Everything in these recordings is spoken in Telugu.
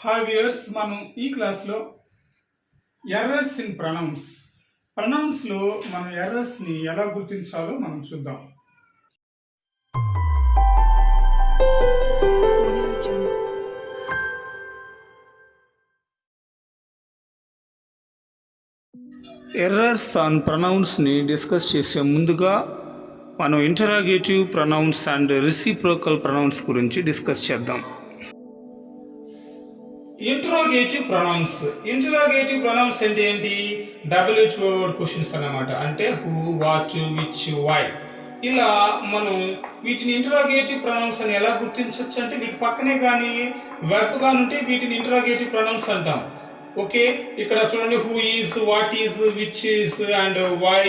హాయ్ వ్యూయర్స్, మనం ఈ క్లాస్లో ఎర్రర్స్ ఇన్ ప్రొనౌన్స్లో మనం ఎర్రర్స్ని ఎలా గుర్తించాలో మనం చూద్దాం. ఎర్రర్స్ ఆన్ ప్రొనౌన్స్ని డిస్కస్ చేసే ముందుగా మనం interrogative pronouns and reciprocal pronouns గురించి డిస్కస్ చేద్దాం. ఇంటరాగేటివ్ ప్రొనౌన్స్ అంటే ఏంటి? WH వర్డ్ క్వశ్చన్స్ అన్నమాట. అంటే హూ, వాట్, విచ్, వై. ఇలా మనం వీటిని ఇంటరాగేటివ్ ప్రొనౌన్స్ అని ఎలా గుర్తించవచ్చు అంటే వీటి పక్కనే కానీ వర్బ్ కానీ ఉంటే వీటిని ఇంటరాగేటివ్ ప్రొనౌన్స్ అంటాం. ఓకే, ఇక్కడ చూడండి, who is, what is, which is and why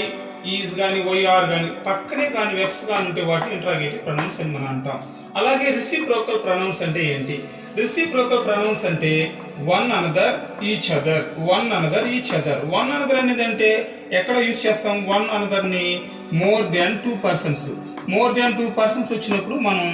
is కానీ వై ఆర్ కానీ పక్కనే కానీ వెర్బ్స్ కానీ ఉంటే వాటిని ఇంటరాగేటివ్ ప్రొనౌన్స్ అని మనం అంటాం. అలాగే రెసిప్రోకల్ ప్రొనౌన్స్ అంటే ఏంటి? రెసిప్రోకల్ ప్రొనౌన్స్ అంటే one another, each other. One another అనేది అంటే ఎక్కడ యూజ్ చేస్తాం? వన్ అనదర్ ని మోర్ దాన్ టూ పర్సన్స్ వచ్చినప్పుడు మనం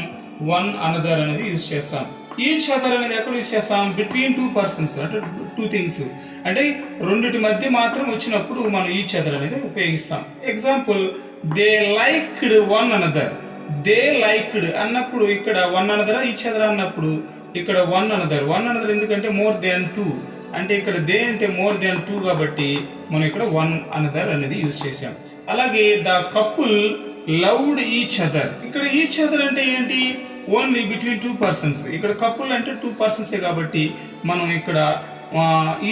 వన్ అనదర్ అనేది యూజ్ చేస్తాం. ఈచ్ అదర్ అనేది ఎక్కడ యూజ్ చేస్తాం? బిట్వీన్ టూ పర్సన్స్, అంటే టూ థింగ్స్, అంటే రెండిటి మధ్య మాత్రం వచ్చినప్పుడు మనం ఈచ్ అదర్ అనేది ఉపయోగిస్తాం. Example, they liked one another. They liked అన్నప్పుడు ఇక్కడ వన్ అనదర్, ఈచ్ అదర్ అన్నప్పుడు ఇక్కడ వన్ అనదర్ ఎందుకంటే మోర్ దాన్ టూ, అంటే ఇక్కడ దే అంటే మోర్ దాన్ టూ కాబట్టి మనం ఇక్కడ వన్ అనదర్ అనేది యూజ్ చేసాం. అలాగే the couple loved each other. ఇక్కడ ఈచ్ అదర్ అంటే ఏంటి? Only between two persons. ఇక్కడ కపుల్ అంటే టూ పర్సన్సే కాబట్టి మనం ఇక్కడ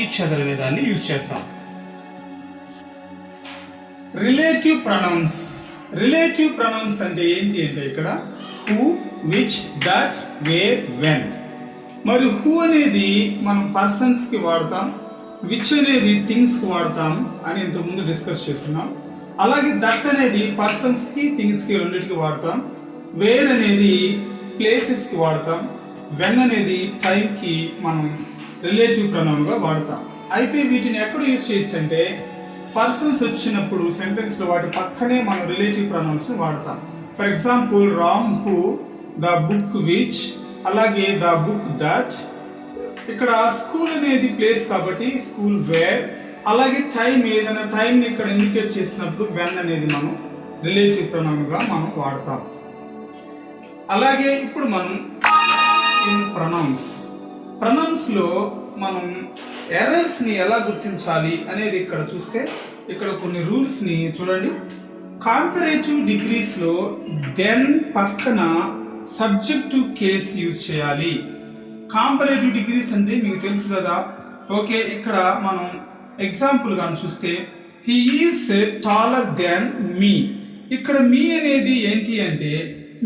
ఈచ్ అదర్ అనే దాన్ని యూజ్ చేస్తాం. రిలేటివ్ ప్రొనౌన్స్ అంటే ఏంటి అంటే ఇక్కడ who, which, that, where, when. మరి హూ అనేది మనం పర్సన్స్ కి వాడతాం, విచ్ అనేది థింగ్స్ కి వాడతాం అని ఇంతకుముందు డిస్కస్ చేస్తున్నాం. అలాగే దట్ అనేది పర్సన్స్ కి, థింగ్స్ కి రెండింటికి వాడతాం. వేర్ అనేది ప్లేసెస్ కి వాడతాం. వెన్ అనేది టైం కి మనం రిలేటివ్ ప్రొనౌన్ గా వాడతాం. అయితే వీటిని ఎక్కడ యూజ్ చేయొచ్చు అంటే పర్సన్స్ వచ్చినప్పుడు సెంటెన్స్ లో వాటి పక్కనే మనం రిలేటివ్ ప్రొనౌన్స్ ని వాడతాం. For example, Ram who, the book which, అలాగే ద బుక్ దట్. ఇక్కడ స్కూల్ అనేది ప్లేస్ కాబట్టి స్కూల్ వేర్. అలాగే టైం, ఏదైనా టైం ని ఇక్కడ ఇండికేట్ చేసినప్పుడు వెన్ అనేది మనం రిలేటివ్ ప్రొనౌన్ గా మనం వాడతాం. అలాగే ఇప్పుడు మనం ఇన్ ప్రొనౌన్స్ లో మనం ఎర్రర్స్ ని ఎలా గుర్తించాలి అనేది ఇక్కడ చూస్తే ఇక్కడ కొన్ని రూల్స్ ని చూడండి. కాంపరేటివ్ డిగ్రీస్ లో దెన్ పక్కన సబ్జెక్టివ్ కేస్ యూజ్ చేయాలి. కాంపరేటివ్ డిగ్రీస్ అంటే మీకు తెలుసు కదా. ఓకే, ఇక్కడ మనం ఎగ్జాంపుల్ గా చూస్తే హీ ఈజ్ టాలర్ దెన్ మీ. ఇక్కడ మీ అనేది ఏంటి అంటే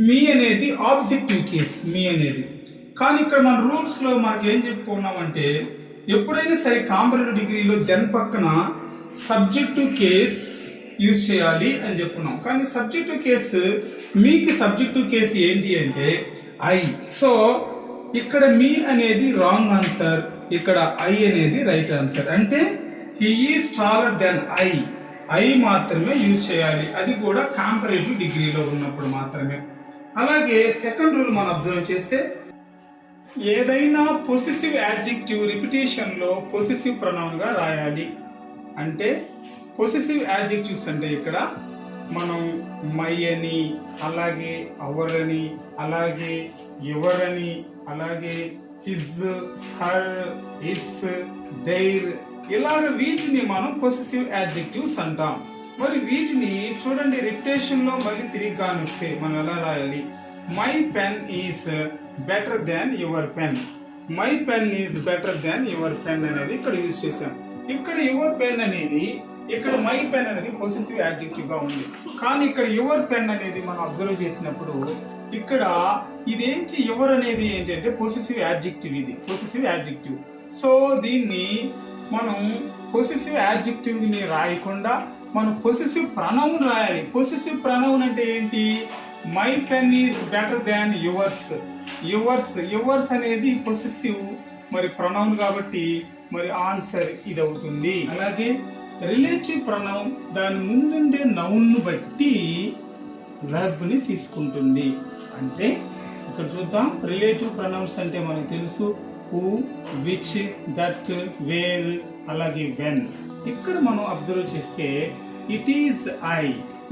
మీ అనేది ఆబ్జెక్టివ్ కేస్, మీ అనేది. కానీ ఇక్కడ మన రూల్స్ లో మనకి ఏం చెప్పుకున్నామంటే ఎప్పుడైనా సరే కాంపరేటివ్ డిగ్రీలో దెన్ పక్కన సబ్జెక్టివ్ కేస్ యూజ్ చేయాలి అని చెప్పుకున్నాం. కానీ సబ్జెక్టివ్ కేసు, మీకు సబ్జెక్టివ్ కేసు ఏంటి అంటే ఐ. సో ఇక్కడ మీ అనేది రాంగ్ ఆన్సర్, ఇక్కడ ఐ అనేది రైట్ ఆన్సర్. అంటే he is taller than I మాత్రమే యూజ్ చేయాలి, అది కూడా కాంపరేటివ్ డిగ్రీలో ఉన్నప్పుడు మాత్రమే. అలాగే సెకండ్ రూల్ మనం అబ్జర్వ్ చేస్తే ఏదైనా పొసెసివ్ యాడ్జెక్టివ్ రిపిటేషన్ లో పొసెసివ్ ప్రొనౌన్ గా రాయాలి. అంటే పొసెసివ్ యాడ్జెక్టివ్స్ అంటే ఇక్కడ మనం మై అని, అలాగే అవర్ అని, అలాగే ఎవరని, అలాగే హిజ్, హర్, ఇట్స్, దైర్, ఇలాగ వీటిని మనం పొసెసివ్ యాడ్జెక్టివ్స్ అంటాం. మరి వీటిని చూడండి, రిపిటేషన్ లో మళ్ళీ తిరిగి కానిస్తే మనం ఎలా రాయాలి? My pen is better than your pen. My pen is better than your pen అనేది ఇక్కడ యూజ్ చేసాం. ఇక్కడ యువర్ పెన్ అనేది, ఇక్కడ మై పెన్ అనేది పొసెసివ్ యాడ్జెక్టివ్ గా ఉంది. కానీ ఇక్కడ యువర్ పెన్ అనేది మనం అబ్జర్వ్ చేసినప్పుడు ఇక్కడ ఇదేంటి, యువర్ అనేది ఏంటంటే పొసెసివ్ యాడ్జెక్టివ్, ఇది పొసెసివ్ యాడ్జెక్టివ్. సో దీన్ని మనం పొసెసివ్ యాడ్జెక్టివ్ ని రాయకుండా మనం పొసెసివ్ ప్రొనౌన్ రాయాలి. పొసెసివ్ ప్రొనౌన్ అంటే ఏంటి? My pen is better than yours. Yours అనేది పొసెసివ్ మరి ప్రొనౌన్ కాబట్టి మరి ఆన్సర్ ఇది అవుతుంది. అలాగే రిలేటివ్ ప్రొనౌన్ దాని ముందుండే నౌన్ ను బట్టి వర్బ్ ని తీసుకుంటుంది. అంటే ఇక్కడ చూద్దాం, రిలేటివ్ ప్రొనౌన్స్ అంటే మనకు తెలుసు హూ, విచ్, దట్, వేర్, అలాగే వెన్. ఇక్కడ మనం అబ్జర్వ్ చేస్తే ఇట్ ఈజ్ ఐ,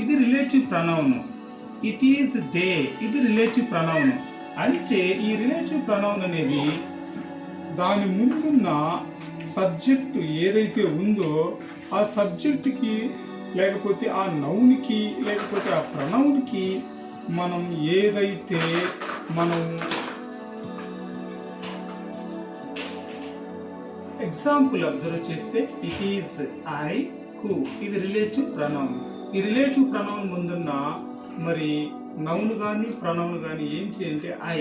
ఇది relative pronoun. It is they, ఇది రిలేటివ్ ప్రొనౌన్. అంటే ఈ రిలేటివ్ ప్రొనౌన్ అనేది దాని ముందున్న సబ్జెక్టు ఏదైతే ఉందో ఆ సబ్జెక్టుకి లేకపోతే ఆ నౌన్కి లేకపోతే ఆ ప్రొనౌన్కి మనం ఏదైతే మనం ఎగ్జాంపుల్ అబ్జర్వ్ చేస్తే ఇట్ ఈజ్ ఐ, హూ, ఇది రిలేటివ్ ప్రొనౌన్. ఈ రిలేటివ్ ప్రొనౌన్ ముందున్న మరి నౌన్ కానీ ప్రొనౌన్ కానీ ఏంటి అంటే ఐ.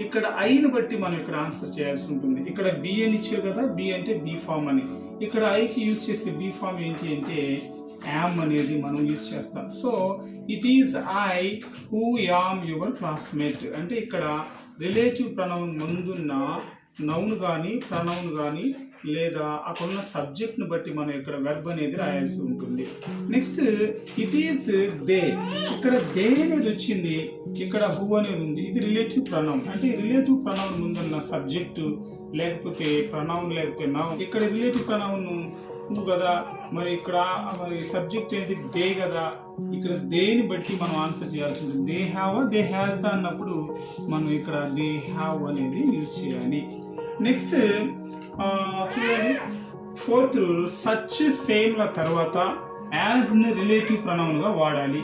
ఇక్కడ ఐని బట్టి మనం ఇక్కడ ఆన్సర్ చేయాల్సి ఉంటుంది. ఇక్కడ బి అని ఇచ్చారు కదా, బి అంటే బీ ఫామ్ అని. ఇక్కడ ఐకి యూజ్ చేసే బీ ఫామ్ ఏంటి అంటే యామ్ అనేది మనం యూజ్ చేస్తాం. So it is I who am your classmate అంటే ఇక్కడ రిలేటివ్ ప్రొనౌన్ ముందున్న నౌన్ కానీ ప్రొనౌన్ కానీ లేదా అక్కడున్న సబ్జెక్ట్ని బట్టి మనం ఇక్కడ వెర్బ్ అనేది రాయాల్సి ఉంటుంది. నెక్స్ట్ ఇట్ ఈస్ దే, ఇక్కడ దే అనేది వచ్చింది, ఇక్కడ హూ అనేది ఉంది. ఇది రిలేటివ్ ప్రొనౌన్. అంటే రిలేటివ్ ప్రొనౌన్ ముందున్న సబ్జెక్టు లేకపోతే ప్రొనౌన్ లేకపోతే నౌన్. ఇక్కడ రిలేటివ్ ప్రొనౌన్ హూ కదా, మరి ఇక్కడ మరి సబ్జెక్ట్ ఏంటి దే కదా. ఇక్కడ దేని బట్టి మనం ఆన్సర్ చేయాల్సి ఉంటుంది. దే హ్యావ్, దే హ్యాస్ అన్నప్పుడు మనం ఇక్కడ దే హ్యావ్ అనేది యూజ్ చేయాలి. నెక్స్ట్ చూడండి, ఫోర్త్ రూల్, సచ్, సేమ్ ల తర్వాత యాజ్ ను రిలేటివ్ ప్రొనౌన్ గా వాడాలి.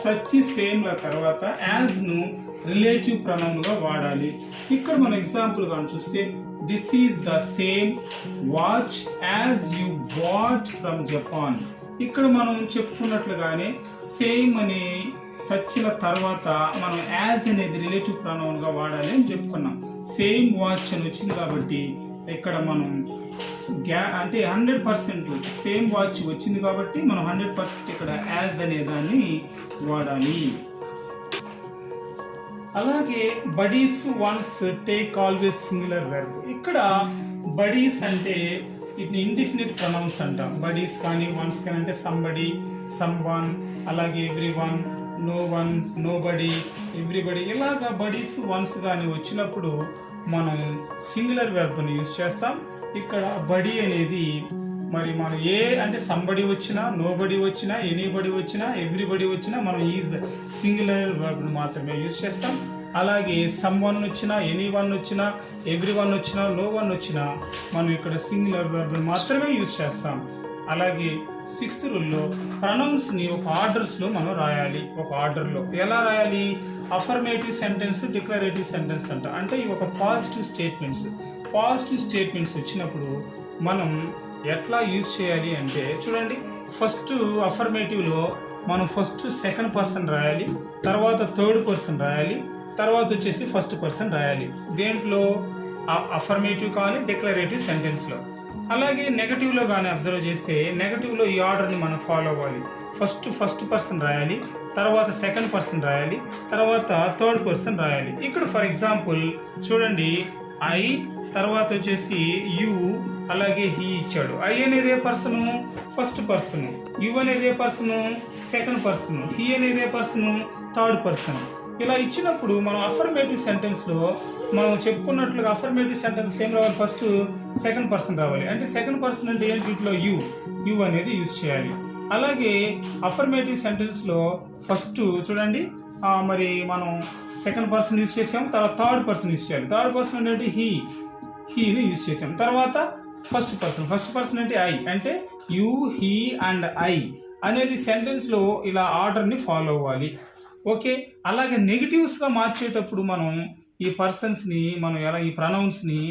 సచ్, సేమ్ ల తర్వాత యాజ్ ను రిలేటివ్ ప్రొనౌన్ గా వాడాలి. ఇక్కడ మనం ఎగ్జాంపుల్ గా చూస్తే this is the same watch as you bought from Japan. ఇక్కడ మనం చెప్పుకున్నట్లుగానే సేమ్ అనే సచ్చిన తర్వాత మనం యాజ్ అనేది రిలేటివ్ ప్రొనౌన్ గా వాడాలి అని చెప్పుకున్నాం. సేమ్ వాచ్ అని వచ్చింది కాబట్టి ఇక్కడ మనం అంటే 100% సేమ్ వాచ్ వచ్చింది కాబట్టి మనం 100% ఇక్కడ యాజ్ అనే దాన్ని వాడాలి. అలాగే bodies, ones, take always singular verb. ఇక్కడ బడీస్ అంటే ఇది ఇండిఫినిట్ ప్రొనౌన్స్ అంటాం. బడీస్ కానీ వన్స్ కానీ అంటే సంబడి, సమ్వన్, అలాగే everyone, no one, nobody, everybody. ఇలాగా బడీస్, వన్స్ కానీ వచ్చినప్పుడు మనం సింగులర్ వెర్బ్ని యూజ్ చేస్తాం. ఇక్కడ బడీ అనేది మరి మనం ఏ అంటే సంబడి వచ్చినా, నోబడి వచ్చినా, ఎనీబడి వచ్చినా, ఎవ్రీబడి వచ్చినా మనం ఈజ్ సింగులర్ వెర్బ్ని మాత్రమే యూజ్ చేస్తాం. అలాగే సమ్ వన్ వచ్చినా, ఎనీ వన్ వచ్చినా, ఎవ్రీ వన్ వచ్చినా, నో వన్ వచ్చినా మనం ఇక్కడ సింగులర్ వెర్బ్ని మాత్రమే యూజ్ చేస్తాం. అలాగే సిక్స్త్ రూల్లో ప్రొనౌన్స్ని ఒక ఆర్డర్స్లో మనం రాయాలి. ఒక ఆర్డర్లో ఎలా రాయాలి? అఫర్మేటివ్ సెంటెన్స్, డిక్లరేటివ్ సెంటెన్స్ అంట. అంటే ఇవి ఒక పాజిటివ్ స్టేట్మెంట్స్. పాజిటివ్ స్టేట్మెంట్స్ వచ్చినప్పుడు మనం ఎట్లా యూజ్ చేయాలి అంటే చూడండి, ఫస్ట్ అఫర్మేటివ్లో మనం ఫస్ట్ సెకండ్ పర్సన్ రాయాలి, తర్వాత థర్డ్ పర్సన్ రాయాలి, తర్వాత వచ్చేసి ఫస్ట్ పర్సన్ రాయాలి. దేంట్లో? అఫర్మేటివ్ కానీ డిక్లరేటివ్ సెంటెన్స్లో. అలాగే నెగటివ్లో కానీ అబ్జర్వ్ చేస్తే నెగటివ్లో ఈ ఆర్డర్ని మనం ఫాలో అవ్వాలి. ఫస్ట్ పర్సన్ రాయాలి, తర్వాత సెకండ్ పర్సన్ రాయాలి, తర్వాత థర్డ్ పర్సన్ రాయాలి. ఇక్కడ ఫర్ ఎగ్జాంపుల్ చూడండి, ఐ, తర్వాత వచ్చేసి యు, అలాగే హీ ఇచ్చాడు. ఐ అనేది ఏ పర్సను? First person. యు అనేది ఏ పర్సను? Second person. హీ అనేది ఏ పర్సను? Third person. ఇలా ఇచ్చినప్పుడు మనం అఫర్మేటివ్ సెంటెన్స్లో మనం చెప్పుకున్నట్లుగా అఫర్మేటివ్ సెంటెన్స్ ఏం రావాలి? ఫస్ట్ సెకండ్ పర్సన్ రావాలి. అంటే సెకండ్ పర్సన్ అంటే ఏంటి? వీటిలో యు అనేది యూజ్ చేయాలి. అలాగే అఫర్మేటివ్ సెంటెన్స్లో ఫస్ట్ చూడండి, మరి మనం సెకండ్ పర్సన్ యూజ్ చేసాం, తర్వాత థర్డ్ పర్సన్ యూజ్ చేయాలి. థర్డ్ పర్సన్ అంటే హీని యూజ్ చేసాం. తర్వాత ఫస్ట్ పర్సన్ అంటే ఐ. అంటే యు, హీ అండ్ ఐ అనేది సెంటెన్స్లో ఇలా ఆర్డర్ని ఫాలో అవ్వాలి. ఓకే. అలాగే నెగిటివ్స్గా మార్చేటప్పుడు మనం ఈ పర్సన్స్ని మనం ఎలా, ఈ ప్రొనౌన్స్ని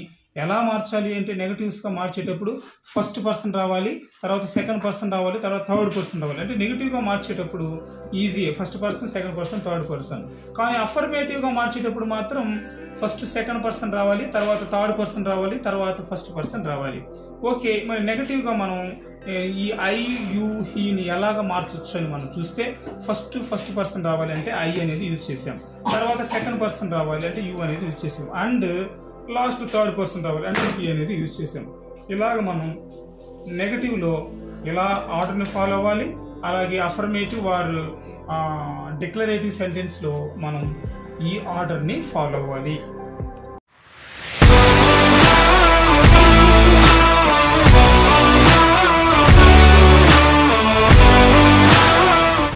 ఎలా మార్చాలి అంటే నెగటివ్స్గా మార్చేటప్పుడు ఫస్ట్ పర్సన్ రావాలి, తర్వాత సెకండ్ పర్సన్ రావాలి, తర్వాత థర్డ్ పర్సన్ రావాలి. అంటే నెగిటివ్గా మార్చేటప్పుడు easy, first person, second person, third person. కానీ అఫర్మేటివ్గా మార్చేటప్పుడు మాత్రం ఫస్ట్ సెకండ్ పర్సన్ రావాలి, తర్వాత థర్డ్ పర్సన్ రావాలి, తర్వాత ఫస్ట్ పర్సన్ రావాలి. ఓకే. మరి నెగటివ్గా మనం ఈ ఐ, యు, హీని ఎలాగ మార్చొచ్చు అని మనం చూస్తే ఫస్ట్ పర్సన్ రావాలి అంటే ఐ అనేది యూజ్ చేసాం, తర్వాత సెకండ్ పర్సన్ రావాలి అంటే యు అనేది యూజ్ చేసాం, అండ్ లాస్ట్ థర్డ్ పర్సన్ రావాలి అంటే హీ అనేది యూజ్ చేసాం. ఇలాగ మనం నెగటివ్లో ఇలా ఆర్డర్ని ఫాలో అవ్వాలి. అలాగే అఫర్మేటివ్ ఆర్ డిక్లరేటివ్ సెంటెన్స్లో మనం ఈ ఆర్డర్ని ఫాలో అవ్వాలి.